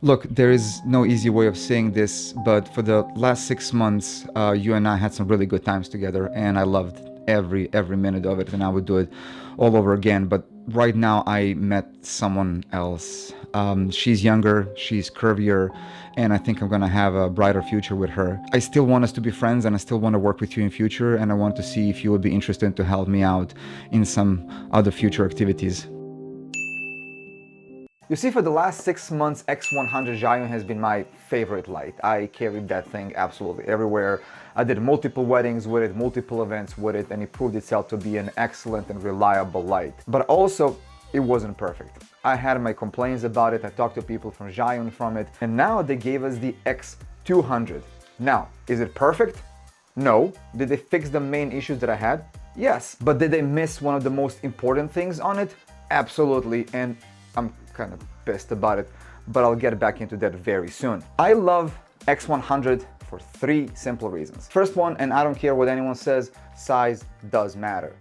Look, there is no easy way of saying this, but for the last 6 months, you and I had some really good times together, and I loved every minute of it, and I would do it all over again. But right now, I met someone else. She's younger, she's curvier, and I think I'm gonna have a brighter future with her. I still want us to be friends, and I still want to work with you in future, and I want to see if you would be interested to help me out in some other future activities. You see, for the last 6 months, X100 Zhiyun has been my favorite light. I carried that thing absolutely everywhere. I did multiple weddings with it, multiple events with it, and it proved itself to be an excellent and reliable light. But also, it wasn't perfect. I had my complaints about it, I talked to people from Zhiyun from it, and now they gave us the X200. Now, is it perfect? No. Did they fix the main issues that I had? Yes. But did they miss one of the most important things on it? Absolutely, and I'm kind of pissed about it, but I'll get back into that very soon. I love X100 for 3 simple reasons. First one, and I don't care what anyone says, size does matter,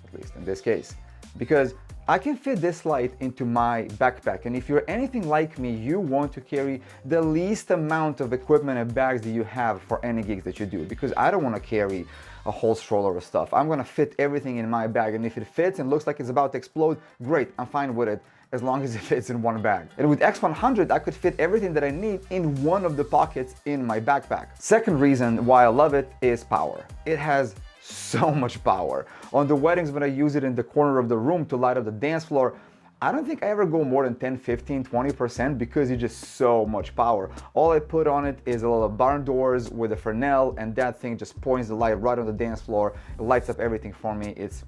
at least in this case, because I can fit this light into my backpack, and if you're anything like me, you want to carry the least amount of equipment and bags that you have for any gigs that you do, because I don't want to carry a whole stroller of stuff. I'm gonna fit everything in my bag, and if it fits and looks like it's about to explode, great, I'm fine with it, as long as it fits in one bag. And with X100, I could fit everything that I need in one of the pockets in my backpack. Second reason why I love it is power. It has so much power. On the weddings, when I use it in the corner of the room to light up the dance floor, I don't think I ever go more than 10, 15, 20% because it's just so much power. All I put on it is a little barn doors with a Fresnel, and that thing just points the light right on the dance floor. It lights up everything for me. It's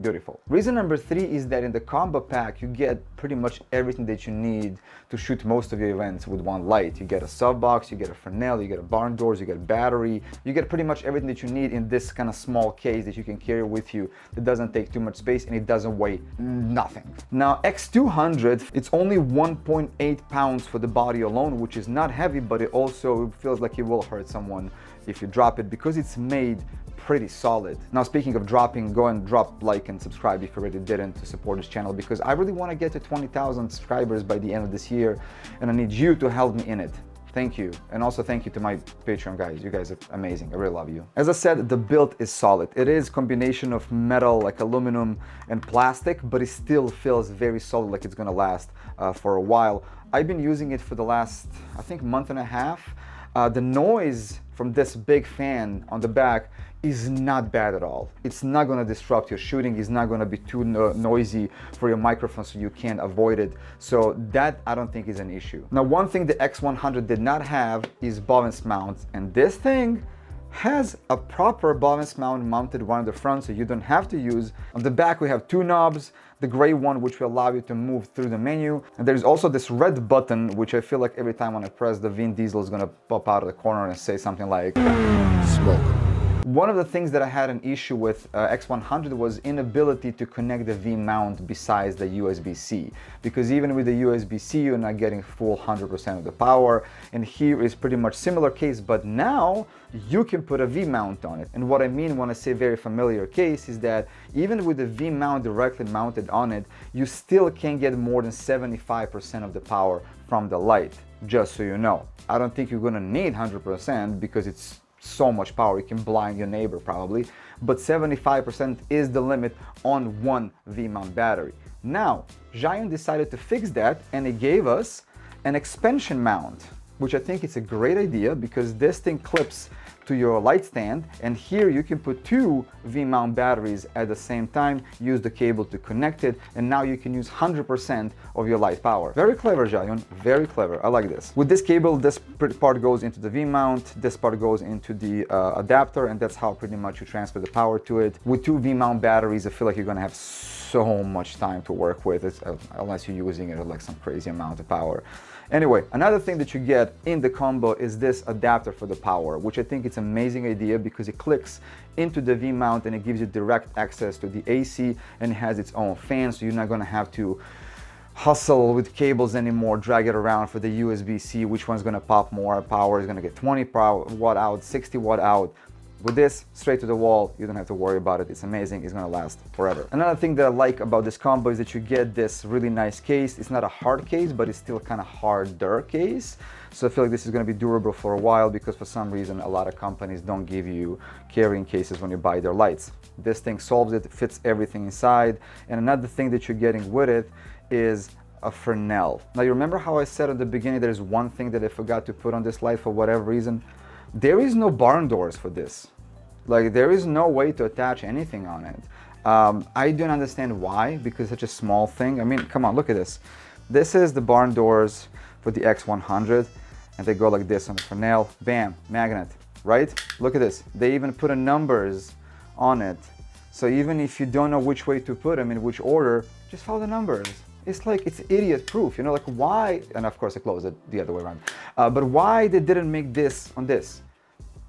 beautiful. Reason number 3 is that in the combo pack, you get pretty much everything that you need to shoot most of your events with one light. You get a softbox, you get a Fresnel, you get a barn doors, you get a battery, you get pretty much everything that you need in this kind of small case that you can carry with you that doesn't take too much space and it doesn't weigh nothing. Now X200, it's only 1.8 pounds for the body alone, which is not heavy, but it also feels like it will hurt someone if you drop it because it's made pretty solid. Now, speaking of dropping, go and drop like and subscribe if you already didn't to support this channel, because I really want to get to 20,000 subscribers by the end of this year, and I need you to help me in it. Thank you. And also thank you to my Patreon guys. You guys are amazing. I really love you. As I said, the build is solid. It is a combination of metal, like aluminum and plastic, but it still feels very solid, like it's gonna last for a while. I've been using it for the last, I think, month and a half. The noise from this big fan on the back is not bad at all. It's not going to disrupt your shooting. It's not going to be too noisy for your microphone, so you can't avoid it. So that I don't think is an issue. Now, one thing the X100 did not have is bovens mounts, and this thing has a proper bovens mount mounted one on the front, so you don't have to use. On the back we have 2 knobs, the gray one which will allow you to move through the menu, and there's also this red button which I feel like every time when I press, the Vin Diesel is gonna pop out of the corner and say something like smoke. One of the things that I had an issue with X100 was inability to connect the V-mount besides the USB-C, because even with the USB-C you're not getting full 100% of the power, and here is pretty much similar case, but now you can put a V-mount on it. And what I mean when I say very familiar case is that even with the V-mount directly mounted on it, you still can't get more than 75% of the power from the light, just so you know. I don't think you're gonna need 100% because it's so much power, you can blind your neighbor probably, but 75% is the limit on one V-mount battery. Now, Zhiyun decided to fix that, and it gave us an expansion mount, which I think is a great idea because this thing clips to your light stand, and here you can put 2 V-mount batteries at the same time, use the cable to connect it, and now you can use 100% of your light power. Very clever, Zhiyun, very clever. I like this. With this cable, this part goes into the V-mount, this part goes into the adapter, and that's how pretty much you transfer the power to it. With 2 V-mount batteries, I feel like you're gonna have so much time to work with it, unless you're using it at like some crazy amount of power. Anyway, another thing that you get in the combo is this adapter for the power, which I think it's an amazing idea because it clicks into the V-mount and it gives you direct access to the AC, and it has its own fan, so you're not gonna have to hustle with cables anymore, drag it around for the USB-C, which one's gonna pop more power, is gonna get 20 watt out, 60 watt out. With this, straight to the wall, you don't have to worry about it. It's amazing, it's gonna last forever. Another thing that I like about this combo is that you get this really nice case. It's not a hard case, but it's still kind of harder case. So I feel like this is gonna be durable for a while, because for some reason, a lot of companies don't give you carrying cases when you buy their lights. This thing solves it, fits everything inside. And another thing that you're getting with it is a Fresnel. Now, you remember how I said at the beginning, there's one thing that I forgot to put on this light for whatever reason? There is no barn doors for this. Like, there is no way to attach anything on it. I don't understand why, because it's such a small thing. I mean, come on, look at this. This is the barn doors for the X100, and they go like this on the Fresnel. Bam, magnet, right? Look at this. They even put a numbers on it. So even if you don't know which way to put them, in which order, just follow the numbers. It's like, it's idiot proof, you know, like why, and of course I closed it the other way around, but why they didn't make this on this?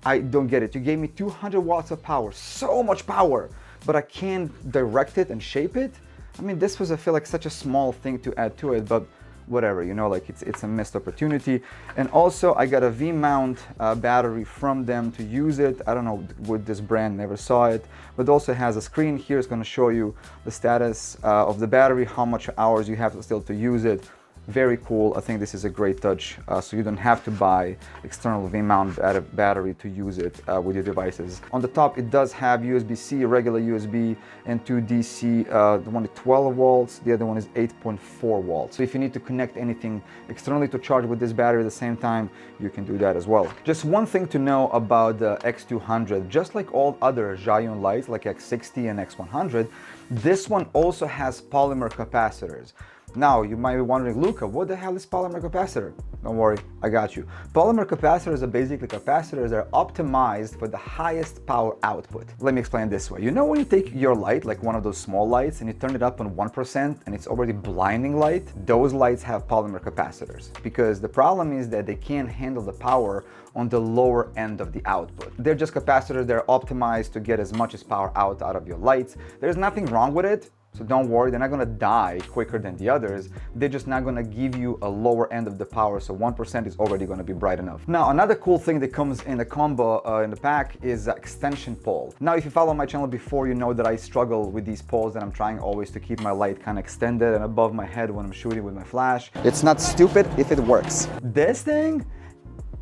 I don't get it. You gave me 200 watts of power, so much power, but I can't direct it and shape it. I mean, this was, I feel like, such a small thing to add to it, but whatever, you know, like it's a missed opportunity. And also I got a V-mount battery from them to use it. I don't know with this brand, never saw it, but also has a screen here. It's going to show you the status of the battery, how much hours you have still to use it. Very cool. I think this is a great touch, so you don't have to buy external V-mount battery to use it with your devices. On the top, it does have USB-C, regular USB, and 2 DC. The one is 12 volts, the other one is 8.4 volts. So if you need to connect anything externally to charge with this battery at the same time, you can do that as well. Just one thing to know about the X200, just like all other Zhiyun lights, like X60 and X100, this one also has polymer capacitors. Now, you might be wondering, Luka, what the hell is polymer capacitor? Don't worry, I got you. Polymer capacitors are basically capacitors that are optimized for the highest power output. Let me explain this way. You know when you take your light, like one of those small lights, and you turn it up on 1% and it's already blinding light? Those lights have polymer capacitors, because the problem is that they can't handle the power on the lower end of the output. They're just capacitors that are optimized to get as much as power out of your lights. There's nothing wrong with it. So don't worry, they're not gonna die quicker than the others. They're just not gonna give you a lower end of the power, so 1% is already gonna be bright enough. Now, another cool thing that comes in the combo, in the pack, is extension pole. Now, if you follow my channel before, you know that I struggle with these poles, and I'm trying always to keep my light kind of extended and above my head when I'm shooting with my flash. It's not stupid if it works. This thing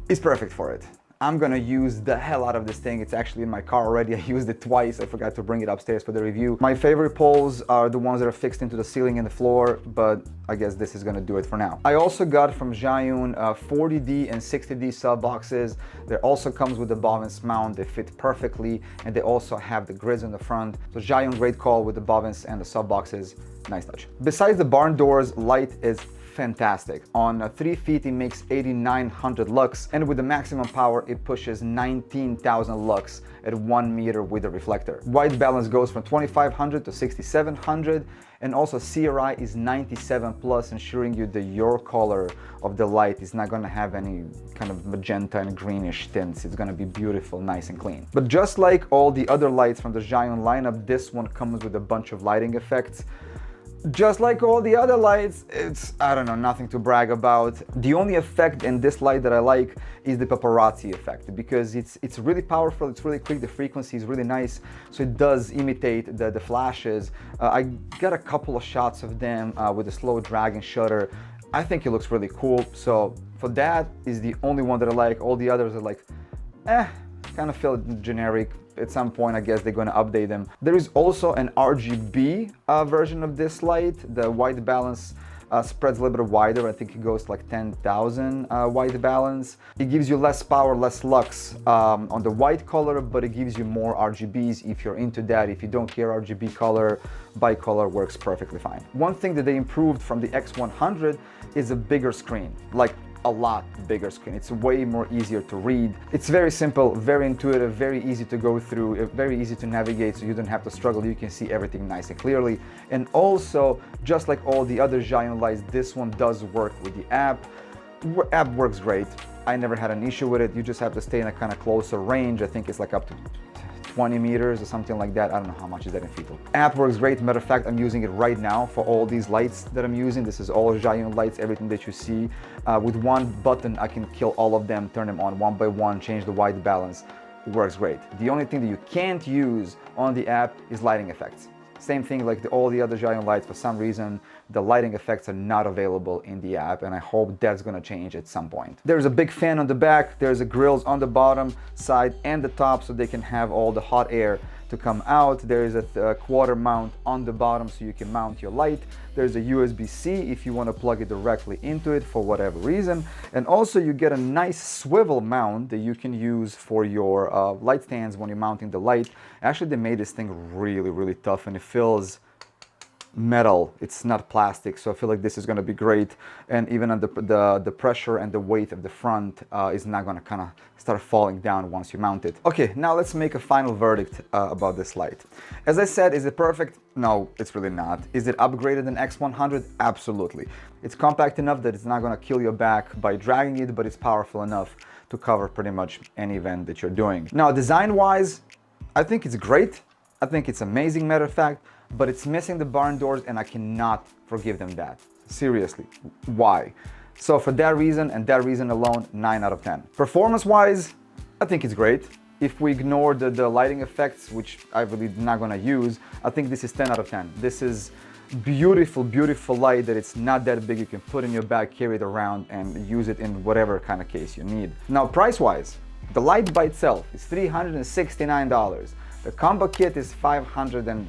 is perfect for it. I'm gonna use the hell out of this thing. It's actually in my car already. I used it twice. I forgot to bring it upstairs for the review. My favorite poles are the ones that are fixed into the ceiling and the floor, but I guess this is gonna do it for now. I also got from Zhiyun 40D and 60D sub boxes. There also comes with the bobbins mount. They fit perfectly, and they also have the grids in the front. So Zhiyun, great call with the bobbins and the sub boxes. Nice touch. Besides the barn doors, light is fantastic. On 3 feet, it makes 8,900 lux, and with the maximum power, it pushes 19,000 lux at 1 meter with the reflector. White balance goes from 2,500 to 6,700, and also CRI is 97 plus, ensuring you that your color of the light is not gonna have any kind of magenta and greenish tints. It's gonna be beautiful, nice and clean. But just like all the other lights from the Zhiyun lineup, this one comes with a bunch of lighting effects. Just like all the other lights, it's, I don't know, nothing to brag about. The only effect in this light that I like is the paparazzi effect, because it's really powerful, it's really quick, the frequency is really nice, so it does imitate the flashes. I got a couple of shots of them with a slow dragging shutter. I think it looks really cool, so for that is the only one that I like. All the others are like, kind of feel generic. At some point, I guess they're going to update them. There is also an RGB version of this light. The white balance spreads a little bit wider. I think it goes to like 10,000 white balance. It gives you less power, less lux on the white color, but it gives you more RGBs if you're into that. If you don't care RGB color, bicolor works perfectly fine. One thing that they improved from the X100 is a bigger screen, like a lot bigger screen. It's way more easier to read. It's very simple, very intuitive, very easy to go through, very easy to navigate, so you don't have to struggle. You can see everything nice and clearly. And also, just like all the other Zhiyun lights, this one does work with the app. App works great. I never had an issue with it. You just have to stay in a kind of closer range. I think it's like up to 20 meters or something like that. I don't know how much is that in feet. App works great. Matter of fact, I'm using it right now for all these lights that I'm using. This is all Zhiyun lights, everything that you see. With one button, I can kill all of them, turn them on one by one, change the white balance. works great. The only thing that you can't use on the app is lighting effects. Same thing like all the other Zhiyun lights, for some reason, the lighting effects are not available in the app, and I hope that's gonna change at some point. There's a big fan on the back, there's a grills on the bottom side and the top so they can have all the hot air to come out. There is a quarter mount on the bottom so you can mount your light. There's a USB-C if you want to plug it directly into it for whatever reason. And also you get a nice swivel mount that you can use for your light stands when you're mounting the light. Actually, they made this thing really, really tough, and it feels metal. It's not plastic, so I feel like this is going to be great. And even on the pressure and the weight of the front is not going to kind of start falling down once you mount it. Okay, now let's make a final verdict about this light. As I said, is it perfect? No, it's really not. Is it upgraded than X100? Absolutely. It's compact enough that it's not going to kill your back by dragging it, but it's powerful enough to cover pretty much any event that you're doing. Now, design-wise, I think it's great. I think it's amazing, matter of fact, but it's missing the barn doors, and I cannot forgive them that. Seriously, why? So for that reason and that reason alone, 9 out of 10. Performance-wise, I think it's great. If we ignore the lighting effects, which I really not gonna use, I think this is 10 out of 10. This is beautiful, beautiful light that it's not that big. You can put in your bag, carry it around, and use it in whatever kind of case you need. Now, price-wise, the light by itself is $369. The combo kit is $510,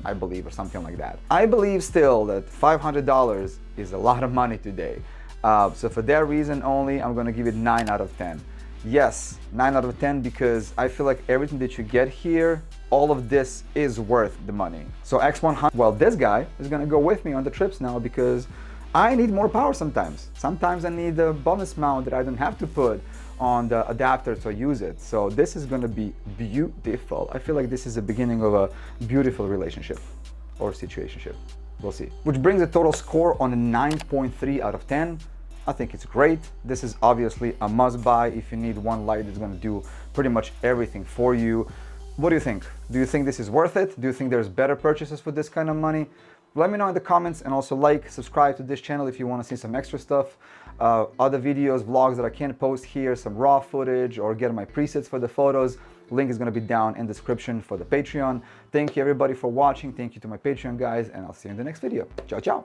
I believe, or something like that. I believe still that $500 is a lot of money today. So for that reason only, I'm gonna give it 9 out of 10. Yes, 9 out of 10 because I feel like everything that you get here, all of this is worth the money. So X100, well, this guy is gonna go with me on the trips now because I need more power sometimes. Sometimes I need a bonus mount that I don't have to put on the adapter to use it. So this is going to be beautiful. I feel like this is the beginning of a beautiful relationship or situationship. We'll see. Which brings the total score on a 9.3 out of 10. I think it's great. This is obviously a must buy if you need one light that's going to do pretty much everything for you. What do you think? Do you think this is worth it? Do you think there's better purchases for this kind of money? Let me know in the comments, and also like, subscribe to this channel if you want to see some extra stuff. Other videos, vlogs that I can't post here, some raw footage, or get my presets for the photos. Link is going to be down in the description for the Patreon. Thank you everybody for watching. Thank you to my Patreon guys, and I'll see you in the next video. Ciao, ciao.